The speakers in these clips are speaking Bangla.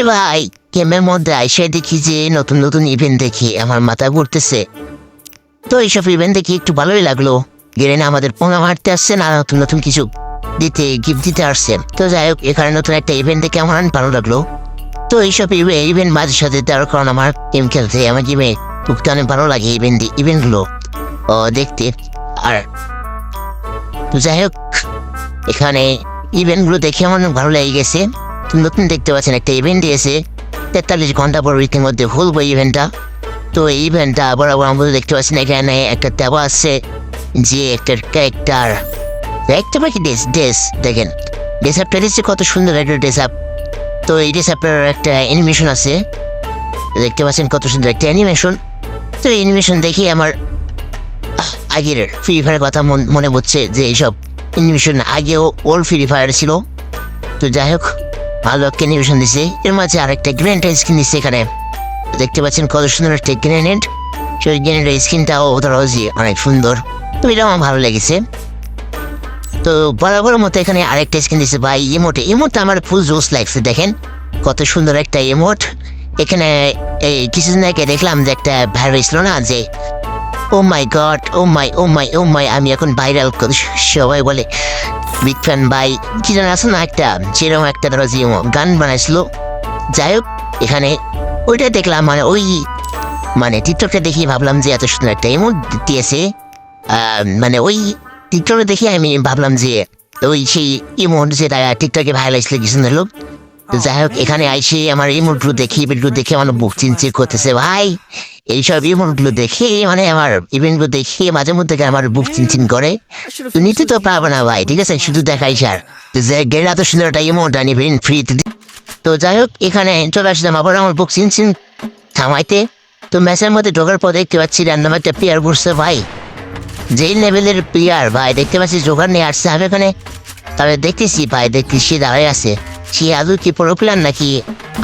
এ ভাই, গেমের মধ্যে আইসে দেখি যে নতুন নতুন ইভেন্ট দেখি আমার মাথা ঘুরতেছে। তো এইসব ইভেন্ট দেখি একটু ভালোই লাগলো। গেলে না আমাদের পোঙা মারতে আসছে না, নতুন নতুন কিছু দিতে গিফট দিতে আসছে। তো যাই হোক, এখানে নতুন একটা ইভেন্ট দেখে আমার ভালো লাগলো। তো এইসব ইভেন্ট মাঝে সাথে দেওয়ার কারণ আমার গেম খেলতে আমার গেমে ঢুকতে অনেক ভালো লাগে ইভেন্টগুলো দেখতে। আর তো যাই হোক, এখানে ইভেন্টগুলো দেখে আমার অনেক ভালো লেগে গেছে। নতুন দেখতে পাচ্ছেন একটা ইভেন্ট দিয়েছে 43 ঘন্টা পর ইতিমধ্যে হলবো ইভেন্টটা। তো এই ইভেন্টটা বরাবর আমরা দেখতে পাচ্ছেন এখানে একটা দেওয়া আছে যে একটা ক্যারেক্টার একটা পাখি ড্রেস দেখেন। ড্রেস আপটা দিচ্ছে কত সুন্দর একটা ড্রেস আপ। তো এই ড্রেস আপটার একটা অ্যানিমেশন আছে, দেখতে পাচ্ছেন কত সুন্দর একটা অ্যানিমেশন। তো এই অ্যানিমেশন দেখি আমার আগের ফ্রি ফায়ারের কথা মনে পড়ছে যে এইসব অ্যানিমেশন আগেও ওল্ড ফ্রি ফায়ার ছিল। তো যাই হোক, ভালো একটা অ্যানিমেশন দিছে। এর মাঝে আরেকটা গ্রেনেড স্কিন দিচ্ছে এখানে, দেখতে পাচ্ছেন কত সুন্দর একটা গ্রেনেড। সেই গ্রেনেডের স্কিনটাও অনেক সুন্দর। তো এটা আমার ভালো লেগেছে। তো বরাবর মতো এখানে আরেকটা স্কিন দিচ্ছে ভাই, ইমোটটা আমার ফুল জোস লাগছে। দেখেন কত সুন্দর একটা ইমোট। এখানে এই কিছুদিন আগে দেখলাম যে একটা ভাইরাল ছিল না যে ও মাই গড, ও মাই আমি এখন ভাইরাল, সবাই বলে বিগ ফ্যান ভাই কি জানা আছে না, একটা যেরকম একটা ধরো যে গান বানাইছিল। যাই হোক, এখানে ওইটা দেখলাম, মানে টিকটকটা দেখি ভাবলাম যে এত সুন্দর একটা ইমোট দিয়েছে। মানে ওই টিকটকে দেখি আমি ভাবলাম যে ওই সেই ইমোট যে তারা টিকটকে ভাইরাল আসলে কি সুন্দর লোক। তো যাই হোক, এখানে আইসে আমার ইমোটগুলো দেখে আমার বুক চিনচিন করতেছে ভাই। এইসব ইমোটগুলো দেখে মানে আমার ইভেন্টগুলো দেখে মাঝে মধ্যে আমার বুক চিনচিন করে। তো নিতে তো পারবো না ভাই, ঠিক আছে, শুধু দেখাই স্যার যে গেলে এত সুন্দর একটা ইমোট ইভেন্ট ফ্রিতে। তো যাই হোক, এখানে চলে আসলাম আবার আমার বুক চিনচিন থামাইতে। তো ম্যাচের মধ্যে ঢোকার পর দেখতে পাচ্ছি র্যান্ডম একটা প্লেয়ার বসছে ভাই, যেই লেভেলের প্লেয়ার ভাই দেখতে পাচ্ছি জোগাড় নিয়ে আসছে। আমি এখানে তবে দেখতেছি ভাই, সে দাঁড়ায় আছে, সে আদৌ কি পুরো প্লেয়ার নাকি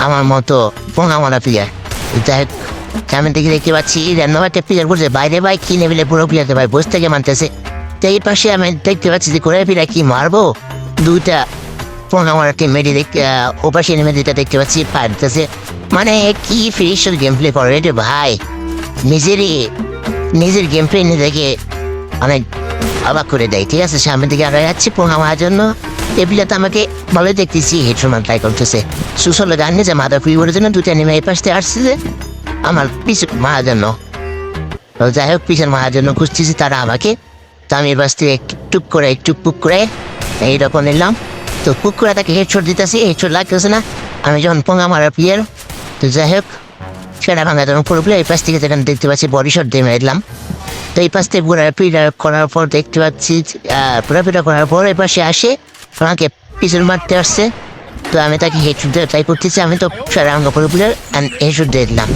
আমার মতো পোঙা মারা প্লেয়ার। যাই হোক, সামনে থেকে দেখতে পাচ্ছি র্যান্ডম একটা প্লেয়ার বসে, বাইরে ভাই কি লেভেলে পুরো প্লেয়ারকে ভাই বসে থেকে মানতেছে। তো এই পাশে আমি দেখতে পাচ্ছি যে কোরআন প্লেয়ার কি মারবো, দুইটা পোঙা মারা টিম মেডি ও পাশে নেমে দুইটা দেখতে পাচ্ছি পারতেছে। মানে কি ফিনিশার গেম প্লে করে রে ভাই, নিজের গেম প্লে নিজেকে অনেক অবাক করে দেয়। ঠিক আছে, সামনের দিকে আগে যাচ্ছি পোঙা মারার জন্য। টেবিলে তো আমাকে ভালোই দেখতেছি হেডফোন ট্রাই করতেছে সুসলে গান নিয়ে যে মাথা ফ্রি করার জন্য দুটা নেমে এই পাশে আসছে যে আমার পিছু মারার জন্য। যাই হোক, পিছন মারার জন্য খুঁজতেছি তারা আমাকে। তো আমি এবার থেকে টুক করে এইরকম নিলাম। তো পুক করে তাকে হেডশট দিতেছি, হেডশট লাগতেছে না। আমি যখন পোঙা মারার প্লেয়ার, তো যাই হোক সেটা ভাঙা যখন পুরো প্লেয়ার এই পাশ থেকে যেখানে দেখতে পাচ্ছি বডি শট দিয়ে মেরে দিলাম। তো এই পাশ থেকে পুরো পিটা করার পর দেখতে পাচ্ছি পুরো পিটা করার পর এই পাশে আসে আমাকে পিছন মারতে আসছে। তো আমি তাকে হেডশট দিয়ে ট্রাই করতেছি। আমি তো সেটা ভাঙা পুরো প্লেয়ার হেডশট দিয়ে দিলাম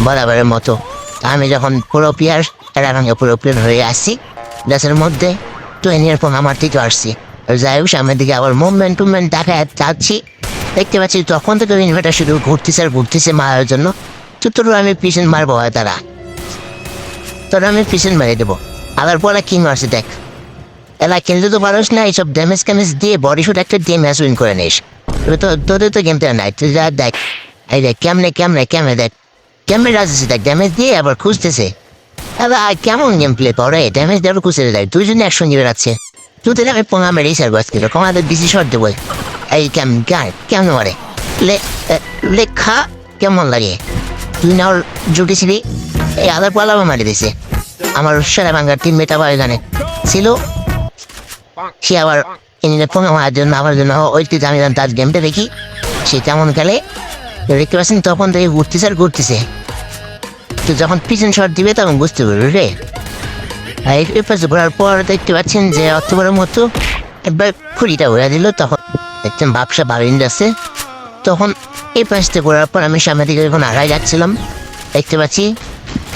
বরাবরের মতো। আমি যখন পুরো প্লেয়ার সেটা ভাঙা পুরো প্লেয়ার হয়ে আসছি গ্যাসের মধ্যে, তো এনিয়ার পোঙা মারতেই তো আসছি। যাই হোক, সামনের দিকে আবার মুভমেন্ট দেখা যাচ্ছি, দেখতে পাচ্ছি তখন থেকে ইনভার্টার শুধু ঘুরতেছে মারার জন্য। তো তোর আমি পিছন মারবো হয় তোরা আমি পিছন মেরে দেবো। আবার পরে কি মারছে দেখ, এলা খেলতে তো পারস না, এইসব ড্যামেজ দিয়ে বডি শুট একটা দিয়ে ম্যাচ উইন করে নিস। তোদের তো গেমটা নাই, তুই যা দেখ এই দেখ কেমনে দেখ কেমনে রাজছে দেখ, ড্যামেজ দিয়ে আবার খুঁজতেছে। এবার কেমন গেম প্লে করে, ড্যামেজ দিয়ে আবার খুঁজতে দেয়, দুইজনে একসঙ্গে বেড়াচ্ছে। তোদের আমি পোঙা মেরেই সারবো আজকে, আমাদের বেশি শট দেবো। এই কেমন মারে লেখা কেমন লাগে, তুই না ওর জুটেছিলি এই আদার পালাবা মারি দিছে। আমার সেরা ভাঙ্গার টিমমেট আবার এখানে ছিল, সে আবার পোঙা মারার জন্য আমার জন্য ওই আমি তার গেমটা দেখি সে কেমন খেলে। দেখতে পাচ্ছেন তখন থেকে ঘুরতেছে। তো যখন পিছন শট দিবে তখন বুঝতে পারবে রে। এই পাশে ঘোরার পর দেখতে পাচ্ছেন যে অক্টোবরের মতো একবার খুঁড়িটা ঘুরে দিল, তখন দেখছেন ব্যবসা বাড়িয়ে আছে। তখন এই পাশে ঘোরার পর আমি সামনের দিকে যখন আগায় যাচ্ছিলাম, দেখতে পাচ্ছি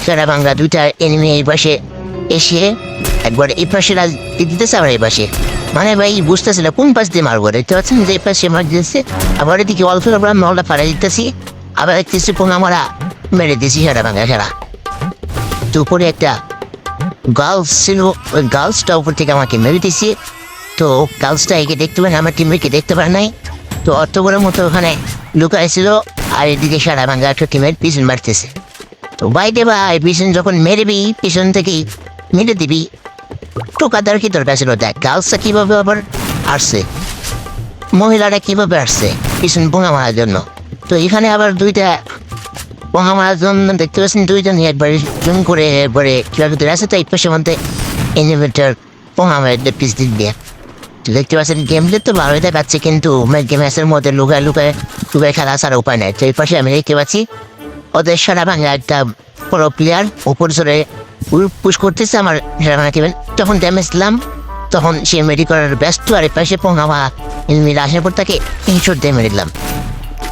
সেরা বাংলা দুইটা এনিমি এই পাশে এসে একবার এই পাশে দিতেছে, আবার এই পাশে মানে ভাই বুঝতেছিল কোন পাশ দিয়ে মারবো। দেখতে পাচ্ছেন যে এই পাশে মার দিতেছে, আবার এদিকে অল্প নলটা পাড়াই দিতেছি, আবার দেখতেছি পোঙা মারা মেরে দিয়েছি সেরা বাংলা সেরা। তো উপরে একটা গার্লস ছিল, ওই গার্লসটা উপর থেকে আমাকে মেরে দিয়েছি। তো গার্লসটা একে দেখতে পারেন, আমার টিমমেটকে দেখতে পারে নাই। তো অত বড় মতো ওখানে লুকাইছিল আর এদিকে সারা ভাঙ্গা একটা টিমের পিছন মারতেছে। তো বাইরে ভাই পিছন যখন মেরেবি পিছন থেকেই মেরে দিবি, টোকাদার কি দরকার ছিল? দেখ গার্লসরা কিভাবে আবার আসছে, মহিলারা কিভাবে আসছে পিছন পোঙা মারার জন্য। তো এখানে আবার দুইটা পোঙা মারার জন্য দেখতে পাচ্ছেন দুইজন একবারে জুম করে একবারে কিভাবে ধরে আছে। তো এই পাশে মধ্যে ইনভেটার পোঙা মারে পিস দিক দিয়ে দেখতে পাচ্ছেন। গেম প্লে তো ভালোই দেখাচ্ছে, কিন্তু গেমের মধ্যে লুকায় লুকায় লুকায় খেলা ছাড়া উপায় নাই। তো এই পাশে আমি দেখতে পাচ্ছি ওদের সারা ভাঙা একটা বড় প্লেয়ার উপর জোরে পুশ করতেছে আমার সারা ভাঙা টিমের। যখন ড্যামেজ দিলাম তখন সে মেডি করার ব্যস্ত, আর এই পাশে পোঙা মারা এনিমিরা আসার পর তাকে ইনশট দিয়ে মেরে দিলাম।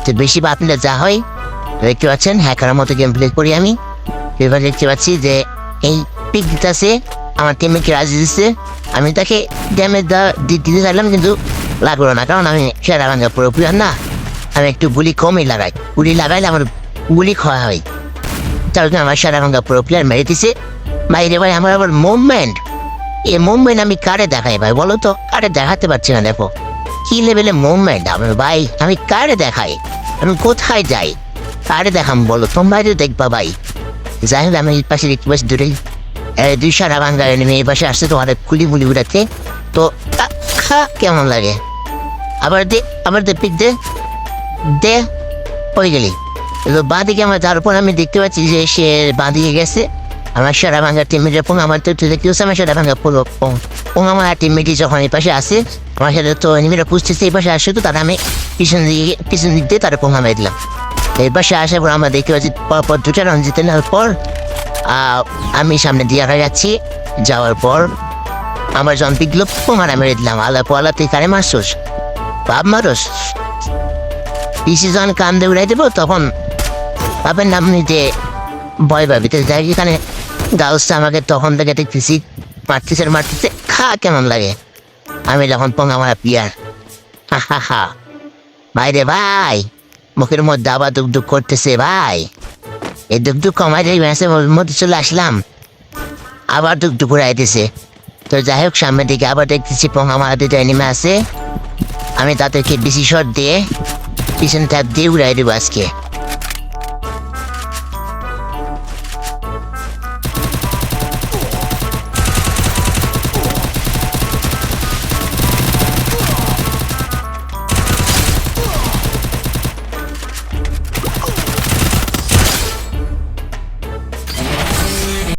তো বেশি বাদ নিলে যা হয় দেখতে পাচ্ছেন হ্যাকারের মতো গেম প্লে করি আমি। এবার দেখতে পাচ্ছি যে এই পিক দিতেছে আমার টিমমেটকে রাজি দিচ্ছে, আমি তাকে ড্যামেজ দিতে চাইলাম কিন্তু লাগলো না, কারণ আমি সেরা ভাঙ্গা পুরো প্লেয়ার না, আমি একটু গুলি কমই লাগাই, গুলি লাগাইলে আমার গুলি খাওয়া হয়। তার জন্য আমার সেরা ভাঙ্গা পুরো প্লেয়ার মেরে দিছে। বাইরে ভাই আমার আবার মুভমেন্ট, এই মুভমেন্ট আমি কারে দেখাই ভাই বলো তো? কারে দেখাতে পারছি না, দেখো কি লেভেলে মুভমেন্ট আমার ভাই, আমি কারে দেখাই? আমি কোথায় যাই কারে দেখাম বলো? তোমরা দেখবা ভাই। যাই হোক আমি এই পাশে দেখতে পাচ্ছি দুই সারা ভাঙ্গা এনিমি এই পাশে আসছে তোমাদের কুলি মুলি উড়াতে। তো কেমন লাগে? আবার দে পিক দে হয়ে গেলি। তো বাঁদিকে আমার, তারপর আমি দেখতে পাচ্ছি যে সে বাঁদিকে গেছে আমার সারা ভাঙ্গা টিমমেটের পোঙা। আমার তো দেখতে পাচ্ছি আমার সারা ভাঙ্গা পুরো পোঙা আমার টিমমেটই যখন এই পাশে আসে আমার সাথে, তো এনিমিরা পুষতেছে এই পাশে আসে, তো তারা আমি পিছন দিক দিয়ে তারা পোঙা মেরে দিলাম। এই পাশে আসার পর আমরা দেখতে পাচ্ছি পর দুটা রান জিতে নেওয়ার পর আমি সামনে দিয়ে যাচ্ছি। যাওয়ার পর আমার যখন পিকগুলো পোঙারা মেরে দিলাম। আল্লাহ পোয়ালা তুই কারে মারছোস? বাপ মারোস? পিসি যখন কান দিয়ে উড়াই দেবো তখন বাপের নাম নিতে ভয় পাবি। তো যাই এখানে গাউসটা আমাকে তখন থেকে দেখতেছি মারতেছে কেমন লাগে আমি যখন পোঙা মারা পিয়ার। হা ভাই রে ভাই, মুখের মধ্যে আবার দুক করতেছে ভাই। এই দুক কমাই যাই ম্যাচের মধ্যে চলে আসলাম, আবার দুক উড়াইতেছে। তো যাই হোক সামনের দিকে আবার দেখতেছি পোঙা মারা দুটো এনিমে আছে, আমি তাদেরকে বেশি শট দিয়ে পিছন ট্যাপ দিয়ে উড়াই দেবো আজকে।